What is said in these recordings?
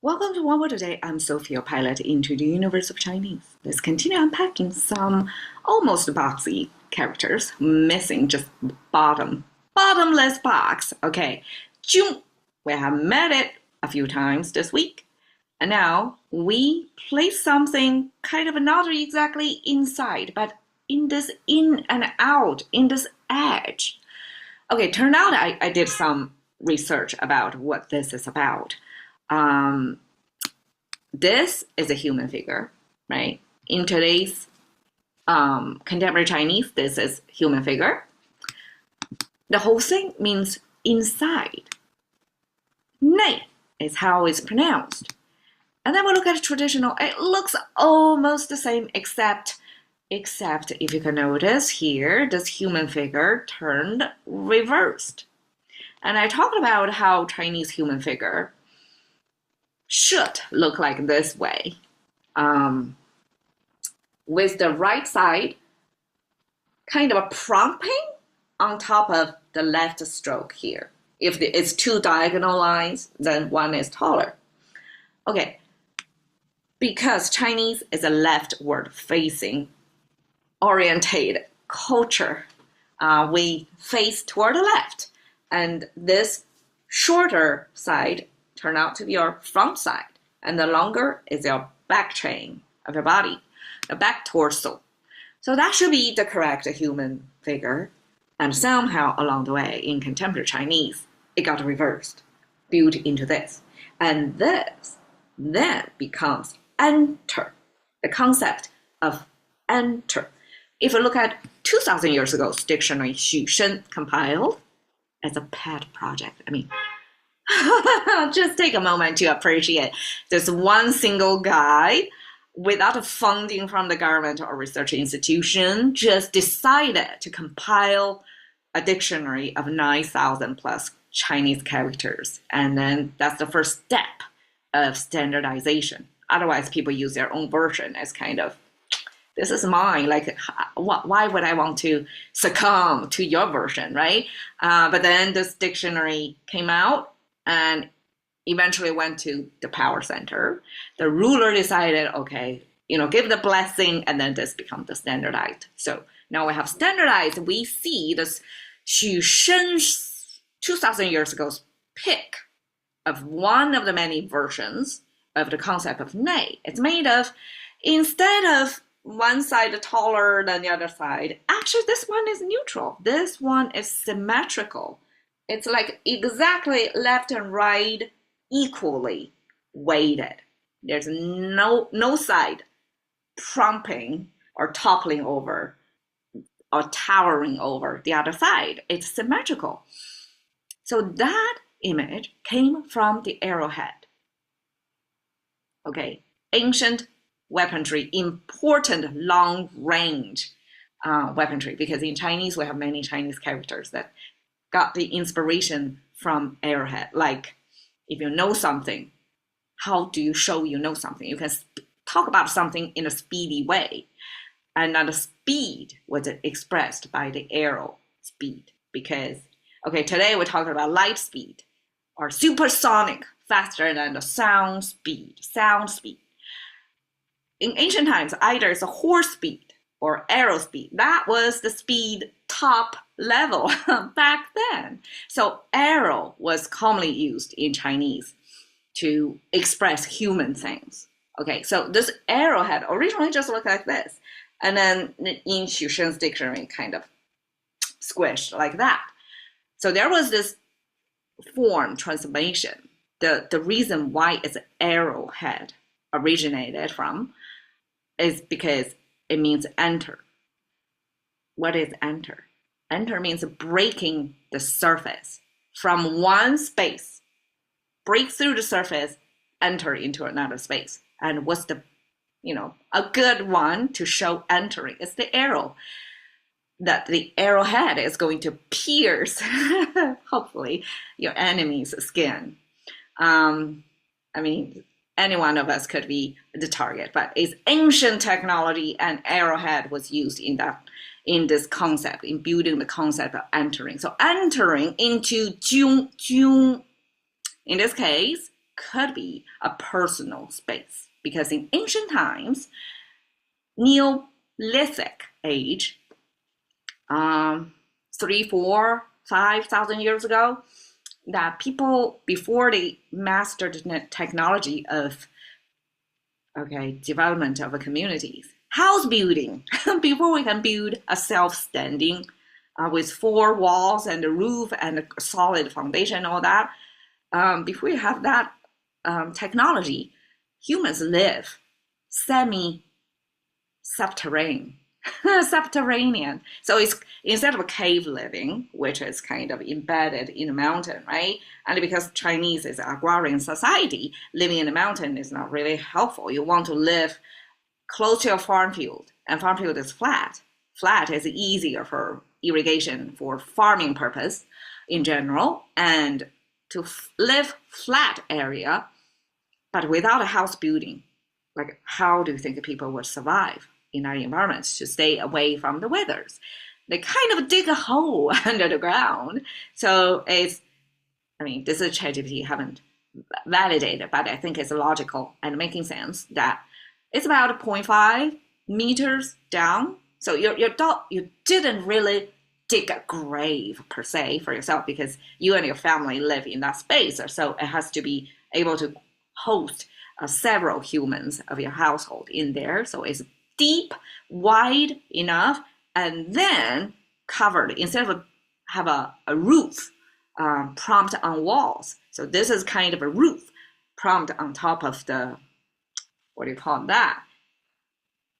Welcome to One Word Today. I'm Sophie, your pilot into the universe of Chinese. Let's continue unpacking some almost boxy characters, missing just bottomless box. Okay, June. We have met it a few times this week. And now we place something kind of not exactly inside, but in this in and out, in this edge. Okay, turned out I did some research about what this is about. This is a human figure, right? In today's contemporary Chinese, this is human figure. The whole thing means inside. 内 is how it's pronounced. And then we look at traditional, it looks almost the same except if you can notice here, this human figure turned reversed. And I talked about how Chinese human figure should look like this way, with the right side kind of a prompting on top of the left stroke here. If it's two diagonal lines, then one is taller. Okay, because Chinese is a leftward facing oriented culture, we face toward the left, and this shorter side turn out to be your front side, and the longer is your back chain of your body, the back torso. So that should be the correct human figure, and somehow along the way in contemporary Chinese, it got reversed, built into this. And this then becomes enter, the concept of enter. If you look at 2,000 years ago's dictionary Xu Shen compiled, as a pet project, just take a moment to appreciate this one single guy without funding from the government or research institution just decided to compile a dictionary of 9,000 plus Chinese characters. And then that's the first step of standardization. Otherwise, people use their own version as kind of, this is mine. Like, why would I want to succumb to your version, right? But then this dictionary came out and eventually went to the power center. The ruler decided, okay, give the blessing, and then this becomes the standardized. So now we have standardized. We see this Xu Shen 2,000 years ago's pick of one of the many versions of the concept of nei. It's made of, instead of one side taller than the other side, actually this one is neutral. This one is symmetrical. It's like exactly left and right equally weighted. There's no side prompting or toppling over or towering over the other side. It's symmetrical. So that image came from the arrowhead. Okay, ancient weaponry, important long-range weaponry, because in Chinese we have many Chinese characters that got the inspiration from arrowhead. Like, if you know something, how do you show you know something? You can talk about something in a speedy way, and then the speed was expressed by the arrow speed. Because, okay, today we're talking about light speed, or supersonic, faster than the sound speed. In ancient times, either it's a horse speed or arrow speed. That was the speed top level back then. So arrow was commonly used in Chinese to express human things. Okay, so this arrowhead originally just looked like this. And then in Xu Shen's dictionary, kind of squished like that. So there was this form transformation. The reason why it's arrowhead originated from is because it means enter. What is enter? Enter means breaking the surface from one space, break through the surface, enter into another space. And what's the, a good one to show entering? It's the arrow. That the arrowhead is going to pierce, hopefully, your enemy's skin. Any one of us could be the target, but it's ancient technology, and arrowhead was used in this concept, in building the concept of entering. So entering into Jung. In this case, could be a personal space, because in ancient times, Neolithic age, 3, 4, 5,000 years ago, that people, before they mastered the technology of development of a communities, house building, before we can build a self-standing with 4 walls and a roof and a solid foundation, all that, before you have that technology, humans live subterranean. So it's instead of a cave living, which is kind of embedded in a mountain, right? And because Chinese is an agrarian society, living in the mountain is not really helpful. You want to live close to a farm field, and farm field is flat. Flat is easier for irrigation, for farming purpose in general, and to live flat area, but without a house building, like how do you think people would survive in our environments to stay away from the weathers? They kind of dig a hole under the ground. So this is ChatGPT, haven't validated, but I think it's logical and making sense that it's about 0.5 meters down. So you didn't really dig a grave per se for yourself, because you and your family live in that space. So it has to be able to host several humans of your household in there. So it's deep, wide enough, and then covered, instead of have a roof prompt on walls. So this is kind of a roof prompt on top of the, what do you call that?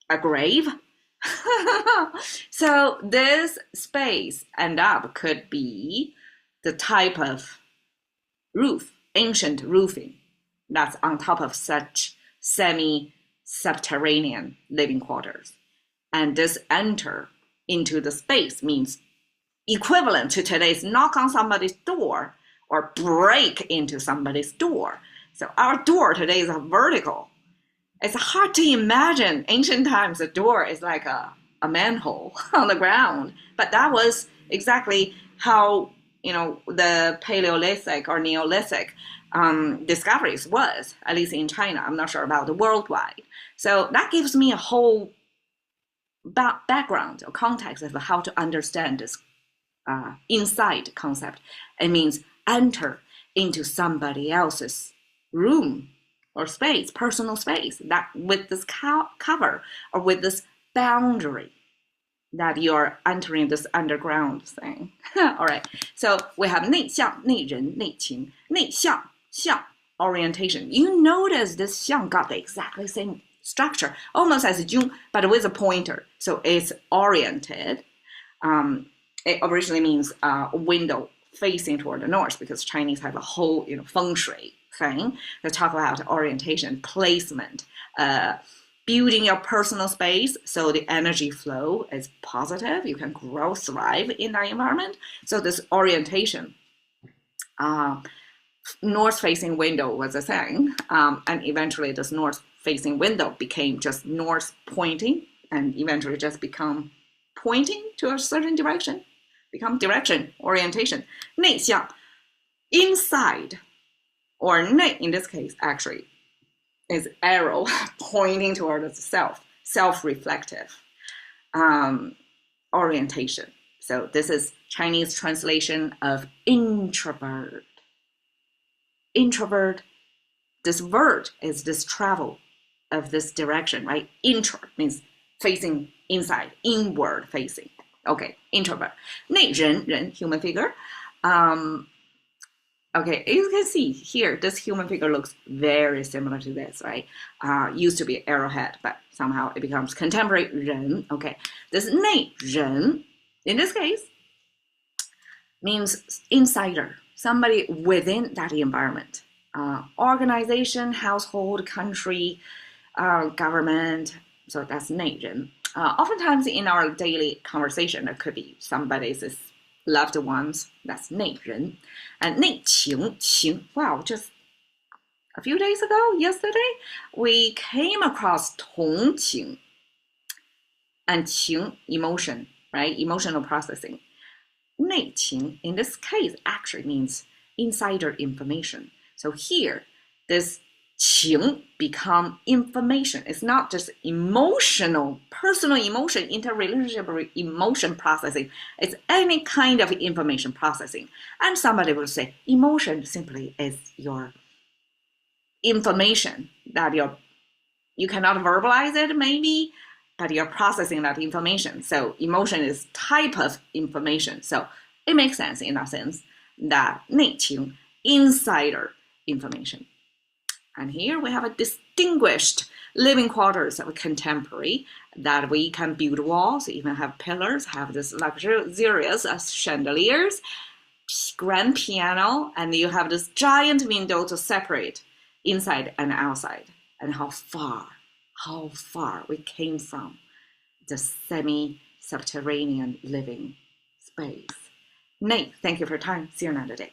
A grave? So this space could be the type of roof, ancient roofing, that's on top of such semi-subterranean living quarters. And this enter into the space means equivalent to today's knock on somebody's door or break into somebody's door. So our door today is vertical. It's hard to imagine ancient times the door is like a manhole on the ground. But that was exactly how, the Paleolithic or Neolithic discoveries was, at least in China. I'm not sure about the worldwide. So that gives me a whole background or context of how to understand this inside concept. It means enter into somebody else's room or space, personal space, that with this cover or with this boundary that you're entering this underground thing. All right, so we have 内向, 内人, 内情, 内向, 向, orientation. You notice this 向 got the exactly same structure, almost as Jung, but with a pointer. So it's oriented. It originally means a window facing toward the north, because Chinese have a whole feng shui thing to talk about orientation, placement, building your personal space so the energy flow is positive. You can grow, thrive in that environment. So this orientation, north-facing window was a thing, and eventually this north-facing window became just north pointing, and eventually just become pointing to a certain direction, become direction, orientation. 内向, inside, or 内 in this case actually is arrow pointing towards the self-reflective orientation. So this is Chinese translation of introvert. Introvert, this word is this travel of this direction, right? Intro means facing inside, inward facing. Okay, introvert. 内人, human figure. Okay, you can see here, this human figure looks very similar to this, right? Used to be arrowhead, but somehow it becomes contemporary 人. Okay, this 内人, in this case, means insider, somebody within that environment. Organization, household, country, government, so that's 内人. Oftentimes in our daily conversation, it could be somebody's loved ones, that's 内人. And 内情, 情, wow, just a few days ago, yesterday, we came across 同情and 情, emotion, right? Emotional processing. 内情, in this case, actually means insider information. So here, this 情 become information. It's not just emotional, personal emotion, interrelationship emotion processing. It's any kind of information processing. And somebody will say, emotion simply is your information that you cannot verbalize it maybe, but you're processing that information. So emotion is type of information. So it makes sense in a sense that 内情, insider information. And here we have a distinguished living quarters of a contemporary that we can build walls, even have pillars, have this luxurious chandeliers, grand piano, and you have this giant window to separate inside and outside. And how far we came from the semi-subterranean living space. Nate, thank you for your time. See you another day.